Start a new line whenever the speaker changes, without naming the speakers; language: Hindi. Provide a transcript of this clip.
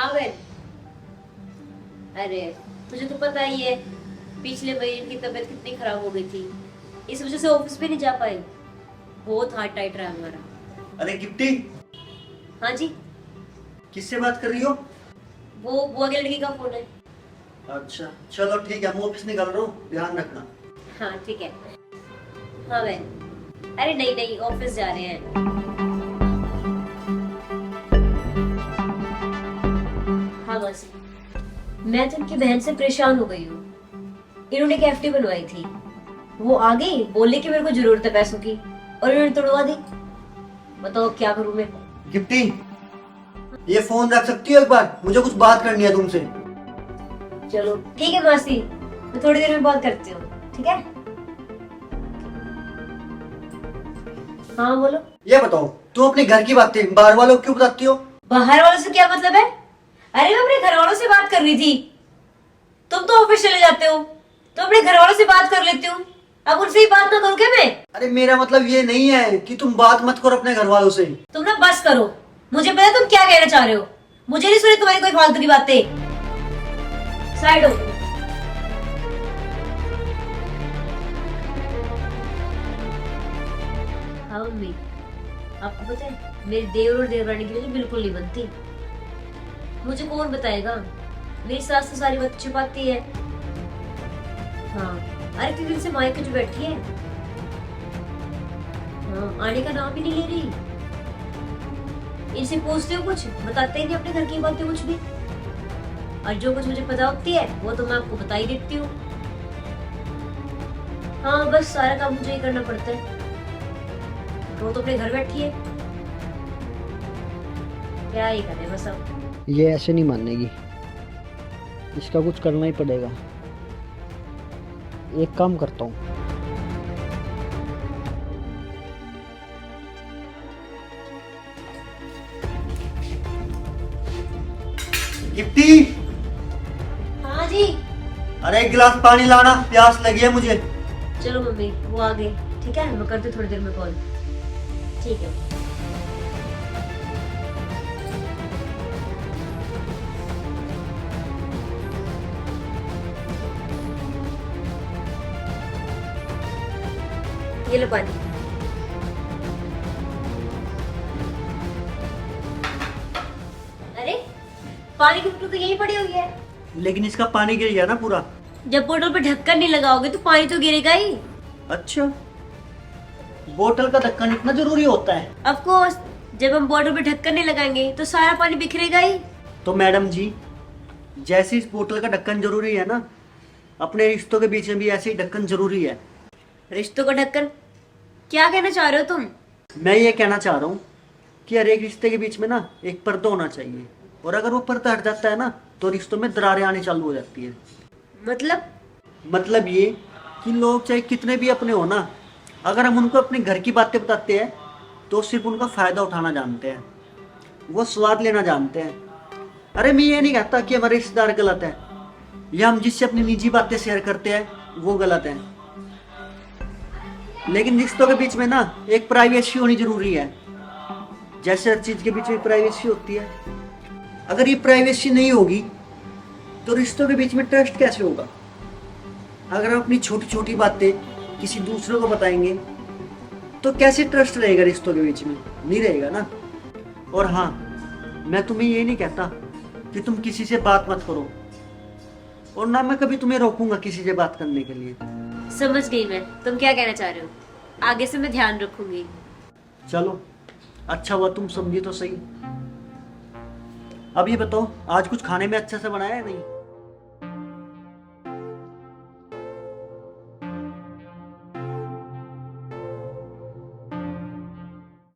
हाँ बहन। अरे तुझे तो पता ही है पिछले महीने की तबीयत कितनी खराब हो गई थी, इस वजह से ऑफिस भी नहीं जा पाए। बहुत हार्ड टाइट रहा हमारा।
अरे गिफ्टी,
हाँ जी।
किससे बात कर रही हो?
वो बुआ की लड़की का फोन है।
अच्छा चलो ठीक है, मैं ऑफिस निकल रहा हूँ, ध्यान रखना।
हाँ ठीक है। हाँ बहन। अरे नहीं नहीं, ऑफिस जा रहे हैं। हाँ बस मैं तो इनकी बहन से परेशान हो गई हूँ। इन्होंने एक एफडी बनवाई थी, वो आ गई बोले कि मेरे को जरूरत है पैसों की, और इन्होंने तोड़वा दी। बताओ क्या करूँ मैं।
गिफ्टी, ये फोन रख सकती हो एक बार? मुझे कुछ बात करनी है तुमसे।
चलो ठीक है मासी, मैं थोड़ी देर में बात करती हूँ, ठीक है। हाँ बोलो।
ये बताओ, तुम अपने घर की बातें बाहर वालों को क्यों बताती हो?
बाहर वालों से क्या मतलब है? अरे मैं अपने घर वालों से बात कर रही थी। तुम तो ऑफिस चले जाते हो तो अपने घर वालों से बात कर लेती हूँ, अब उनसे ही बात ना करूँ क्या मैं?
अरे मेरा मतलब ये नहीं है कि तुम बात मत करो अपने घर वालों से।
तुम ना बस करो, मुझे पता है तुम क्या कहना चाह रहे हो। मुझे नहीं सुनी तुम्हारी कोई फालतू की बातें। साइड हो। हाँ मम्मी, आपको पता है मेरे देवर और देवरानी की वजह बिल्कुल नहीं बनती। मुझे कौन बताएगा, मेरी सास तो सारी बात छुपाती है। हाँ अरे किसी दिन से मायके जो बैठी है, हाँ आने का नाम ही नहीं ले रही। इनसे पूछते हो कुछ, बताते ही नहीं अपने घर की बातें कुछ भी, और जो कुछ मुझे पता होती है वो तो मैं आपको बता ही देती हूँ। हाँ बस सारा काम मुझे ही करना पड़ता है, वो तो अपने घर बैठी है, क्या ही करे बस। अब
ये ऐसे नहीं मानेगी, इसका कुछ करना ही पड़ेगा। एक काम करता हूँ,
गिफ्टी,
हाँ जी।
अरे एक गिलास पानी लाना, प्यास लगी है मुझे।
चलो मम्मी वो आ गई, ठीक है मैं करती हूँ थोड़ी देर में कॉल। ठीक है। ये लो पानी। अरे पानी की बोतल तो यही पड़ी हुई है।
लेकिन इसका पानी गिर गया ना पूरा।
जब बोतल पे ढक्कन नहीं लगाओगे तो पानी तो गिरेगा ही।
अच्छा, बोतल का ढक्कन इतना जरूरी होता है?
ऑफ कोर्स, जब हम बोतल पे ढक्कन नहीं लगाएंगे तो सारा पानी बिखरेगा ही।
तो मैडम जी, जैसे इस बोतल का ढक्कन जरूरी है ना, अपने रिश्तों के बीच में भी ऐसे ही ढक्कन जरूरी है।
रिश्तों का ढक्कन? क्या कहना चाह रहे हो तुम?
मैं ये कहना चाह रहा हूँ कि हर एक रिश्ते के बीच में ना एक पर्दा होना चाहिए, और अगर वो पर्दा हट जाता है ना तो रिश्तों में दरारें आनी चालू हो जाती है।
मतलब
ये कि लोग चाहे कितने भी अपने हो ना, अगर हम उनको अपने घर की बातें बताते हैं तो सिर्फ उनका फायदा उठाना जानते हैं, वो स्वाद लेना जानते हैं। अरे मैं ये नहीं कहता कि हमारे रिश्तेदार गलत है, या हम जिससे अपनी निजी बातें शेयर करते हैं वो गलत है, लेकिन रिश्तों के बीच में ना एक प्राइवेसी होनी जरूरी है। जैसे हर चीज के बीच में प्राइवेसी होती है, अगर ये प्राइवेसी नहीं होगी तो रिश्तों के बीच में ट्रस्ट कैसे होगा? अगर हम अपनी छोटी छोटी बातें किसी दूसरे को बताएंगे तो कैसे ट्रस्ट रहेगा रिश्तों के बीच में? नहीं रहेगा ना। और हाँ, मैं तुम्हें ये नहीं कहता कि तुम किसी से बात मत करो, और ना मैं कभी तुम्हें रोकूंगा किसी से बात करने के लिए।
समझ गई मैं तुम क्या कहना चाह रहे हो, आगे से मैं ध्यान रखूंगी।
चलो अच्छा हुआ तुम समझी तो सही। अब ये बताओ, आज कुछ खाने में अच्छा से बनाया है नहीं?